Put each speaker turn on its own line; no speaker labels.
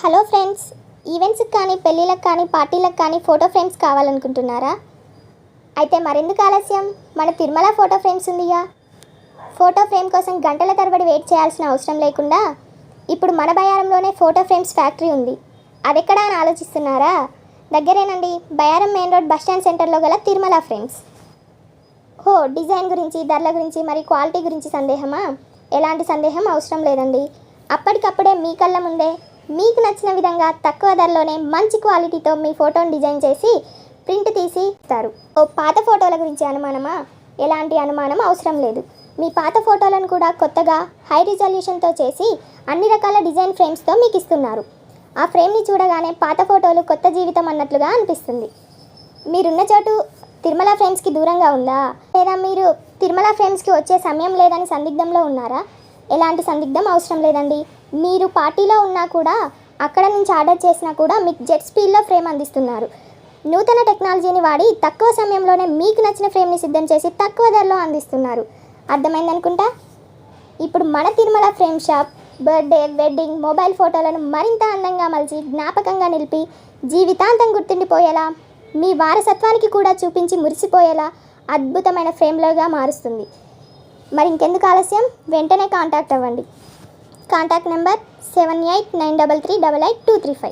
Hello friends, ఈవెంట్స్కి కానీ పెళ్ళిళ్ళకి కానీ పార్టీలకు కానీ ఫోటో ఫ్రేమ్స్ కావాలనుకుంటున్నారా? అయితే మరెందుకు ఆలస్యం, మన తిరుమల ఫోటో ఫ్రేమ్స్ ఉందిగా. ఫోటో ఫ్రేమ్ కోసం గంటల తరబడి వెయిట్ చేయాల్సిన అవసరం లేకుండా ఇప్పుడు మన బయారంలోనే ఫోటో ఫ్రేమ్స్ ఫ్యాక్టరీ ఉంది. అదెక్కడా అని ఆలోచిస్తున్నారా? దగ్గరేనండి, బయారం మెయిన్ రోడ్ బస్టాండ్ సెంటర్లో గల తిరుమల ఫ్రేమ్స్. డిజైన్ గురించి, ధరల గురించి, మరి క్వాలిటీ గురించి సందేహమా? ఎలాంటి సందేహం అవసరం లేదండి. అప్పటికప్పుడే మీ కళ్ళ ముందే మీకు నచ్చిన విధంగా తక్కువ ధరలోనే మంచి క్వాలిటీతో మీ ఫోటోని డిజైన్ చేసి ప్రింట్ తీసి ఇస్తారు. పాత ఫోటోల గురించి అనుమానమా? ఎలాంటి అనుమానం అవసరం లేదు. మీ పాత ఫోటోలను కూడా కొత్తగా హై రిజల్యూషన్తో చేసి అన్ని రకాల డిజైన్ ఫ్రేమ్స్తో మీకు ఇస్తున్నారు. ఆ ఫ్రేమ్ని చూడగానే పాత ఫోటోలు కొత్త జీవితం అన్నట్లుగా అనిపిస్తుంది. మీరున్న చోటు తిరుమల ఫ్రేమ్స్కి దూరంగా ఉందా, లేదా మీరు తిరుమల ఫ్రేమ్స్కి వచ్చే సమయం లేదని సందిగ్ధంలో ఉన్నారా? ఎలాంటి సందిగ్ధం అవసరం లేదండి. మీరు పార్టీలో ఉన్నా కూడా, అక్కడ నుంచి ఆర్డర్ చేసినా కూడా మీకు జెట్ స్పీడ్లో ఫ్రేమ్ అందిస్తున్నారు. నూతన టెక్నాలజీని వాడి తక్కువ సమయంలోనే మీకు నచ్చిన ఫ్రేమ్ని సిద్ధం చేసి తక్కువ ధరలో అందిస్తున్నారు. అర్థమైందనుకుంటా. ఇప్పుడు మన Tirumala frame shop birthday, wedding, mobile ఫోటోలను మరింత అందంగా మలిచి జ్ఞాపకంగా నిలిపి జీవితాంతం గుర్తుండిపోయేలా, మీ వారసత్వానికి కూడా చూపించి మురిసిపోయేలా అద్భుతమైన ఫ్రేమ్లుగా మారుస్తుంది. మరి ఇంకెందుకు ఆలస్యం, వెంటనే కాంటాక్ట్ అవ్వండి. Contact number 7893388235.